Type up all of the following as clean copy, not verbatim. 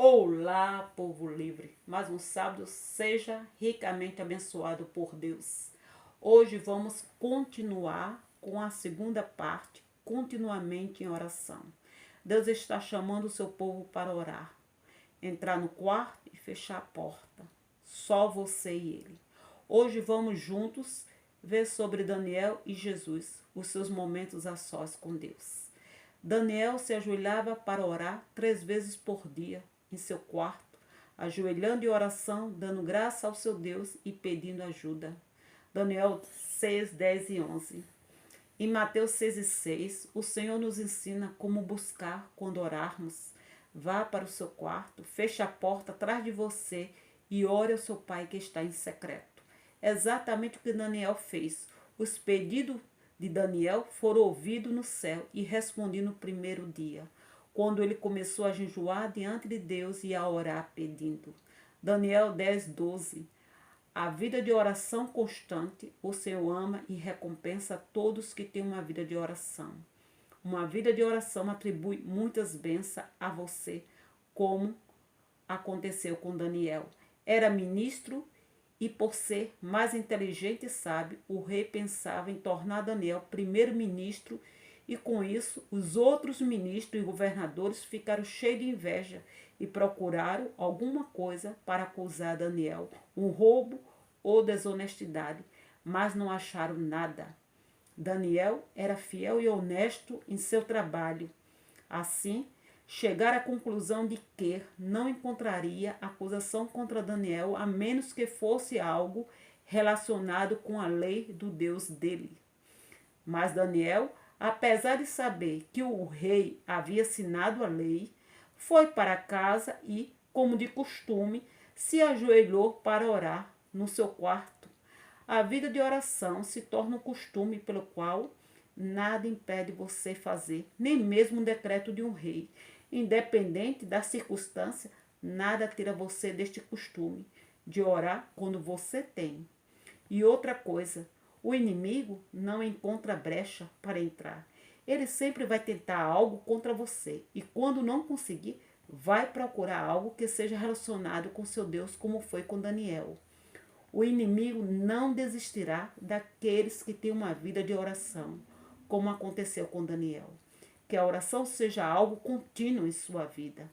Olá, povo livre! Mais um sábado, seja ricamente abençoado por Deus. Hoje vamos continuar com a segunda parte, continuamente em oração. Deus está chamando o seu povo para orar. Entrar no quarto e fechar a porta. Só você e ele. Hoje vamos juntos ver sobre Daniel e Jesus, os seus momentos a sós com Deus. Daniel se ajoelhava para orar 3 vezes por dia em seu quarto, ajoelhando em oração, dando graça ao seu Deus e pedindo ajuda. Daniel 6, 10 e 11. Em Mateus 6 e 6, o Senhor nos ensina como buscar quando orarmos. Vá para o seu quarto, feche a porta atrás de você e ore ao seu Pai que está em secreto. É exatamente o que Daniel fez. Os pedidos de Daniel foram ouvidos no céu e respondidos no primeiro dia, quando ele começou a jejuar diante de Deus e a orar pedindo. Daniel 10, 12. A vida de oração constante, o Senhor ama e recompensa a todos que têm uma vida de oração. Uma vida de oração atribui muitas bênçãos a você, como aconteceu com Daniel. Era ministro e, por ser mais inteligente e sábio, o rei pensava em tornar Daniel primeiro-ministro e, com isso, os outros ministros e governadores ficaram cheios de inveja e procuraram alguma coisa para acusar Daniel, um roubo ou desonestidade, mas não acharam nada. Daniel era fiel e honesto em seu trabalho. Assim, chegar à conclusão de que não encontraria acusação contra Daniel a menos que fosse algo relacionado com a lei do Deus dele. Mas Daniel, apesar de saber que o rei havia assinado a lei, foi para casa e, como de costume, se ajoelhou para orar no seu quarto. A vida de oração se torna um costume pelo qual nada impede você fazer, nem mesmo um decreto de um rei. Independente da circunstância, nada tira você deste costume de orar quando você tem. E outra coisa, o inimigo não encontra brecha para entrar. Ele sempre vai tentar algo contra você e, quando não conseguir, vai procurar algo que seja relacionado com seu Deus, como foi com Daniel. O inimigo não desistirá daqueles que têm uma vida de oração, como aconteceu com Daniel. Que a oração seja algo contínuo em sua vida.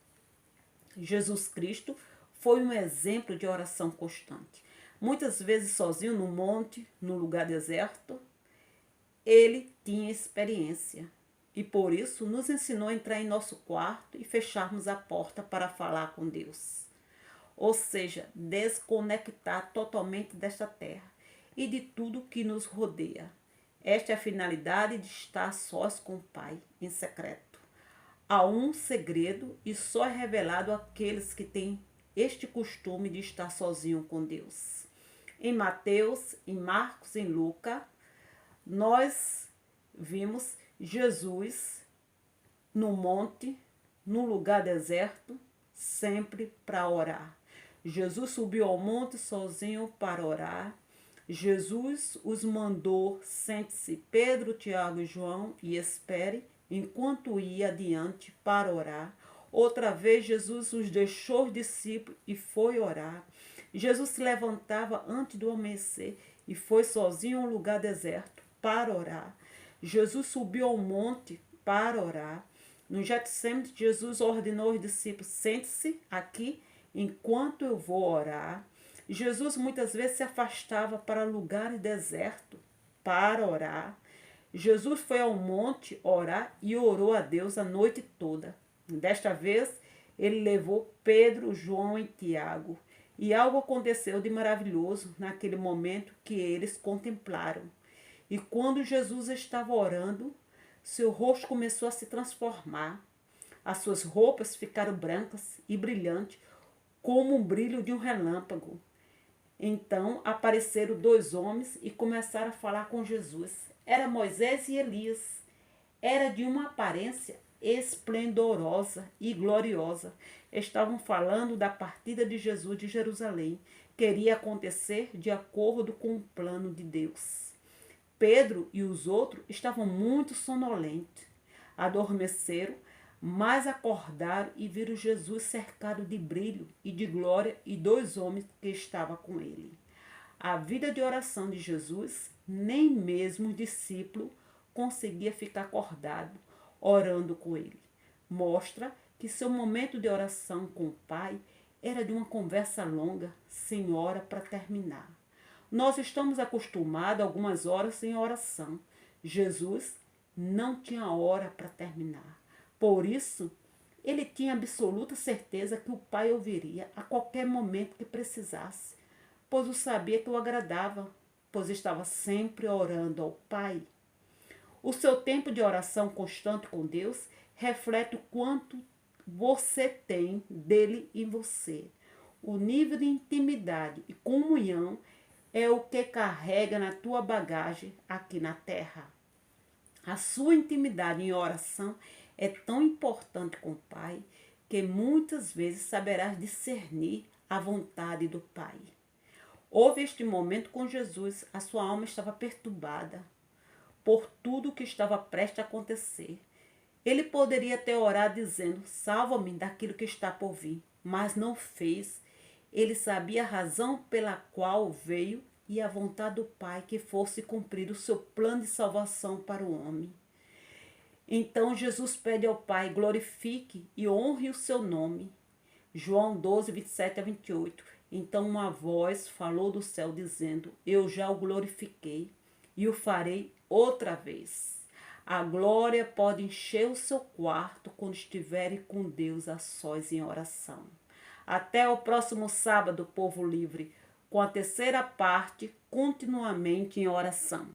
Jesus Cristo foi um exemplo de oração constante. Muitas vezes sozinho no monte, no lugar deserto, ele tinha experiência. E por isso nos ensinou a entrar em nosso quarto e fecharmos a porta para falar com Deus. Ou seja, desconectar totalmente desta terra e de tudo que nos rodeia. Esta é a finalidade de estar sós com o Pai, em secreto. Há um segredo e só é revelado àqueles que têm este costume de estar sozinho com Deus. Em Mateus, em Marcos, em Lucas, nós vimos Jesus no monte, no lugar deserto, sempre para orar. Jesus subiu ao monte sozinho para orar. Jesus os mandou: sente-se Pedro, Tiago e João e espere, enquanto ia adiante para orar. Outra vez Jesus os deixou os discípulos e foi orar. Jesus se levantava antes do amanhecer e foi sozinho a um lugar deserto para orar. Jesus subiu ao monte para orar. No Getsemane, Jesus ordenou aos discípulos: sente-se aqui enquanto eu vou orar. Jesus muitas vezes se afastava para lugares desertos para orar. Jesus foi ao monte orar e orou a Deus a noite toda. Desta vez, ele levou Pedro, João e Tiago. E algo aconteceu de maravilhoso naquele momento que eles contemplaram. E quando Jesus estava orando, seu rosto começou a se transformar. As suas roupas ficaram brancas e brilhantes, como o brilho de um relâmpago. Então apareceram 2 homens e começaram a falar com Jesus. Era Moisés e Elias. Era de uma aparência esplendorosa e gloriosa. Estavam falando da partida de Jesus de Jerusalém, que iria acontecer de acordo com o plano de Deus. Pedro e os outros estavam muito sonolentos. Adormeceram, Mas acordaram e viram Jesus cercado de brilho e de glória e dois homens que estavam com ele. A vida de oração de Jesus, nem mesmo o discípulo conseguia ficar acordado orando com ele. Mostra que seu momento de oração com o Pai era de uma conversa longa, sem hora para terminar. Nós estamos acostumados a algumas horas sem oração. Jesus não tinha hora para terminar. Por isso, ele tinha absoluta certeza que o Pai ouviria a qualquer momento que precisasse, pois o sabia que o agradava, pois estava sempre orando ao Pai. O seu tempo de oração constante com Deus reflete o quanto você tem dele em você. O nível de intimidade e comunhão é o que carrega na tua bagagem aqui na terra. A sua intimidade em oração é tão importante com o Pai que muitas vezes saberás discernir a vontade do Pai. Houve este momento com Jesus, a sua alma estava perturbada por tudo o que estava prestes a acontecer. Ele poderia ter orado dizendo, salva-me daquilo que está por vir, mas não fez. Ele sabia a razão pela qual veio e a vontade do Pai que fosse cumprir o seu plano de salvação para o homem. Então Jesus pede ao Pai, glorifique e honre o seu nome. João 12, 27 a 28. Então uma voz falou do céu dizendo, eu já o glorifiquei e o farei outra vez. A glória pode encher o seu quarto quando estiverem com Deus a sós em oração. Até o próximo sábado, povo livre, com a terceira parte, continuamente em oração.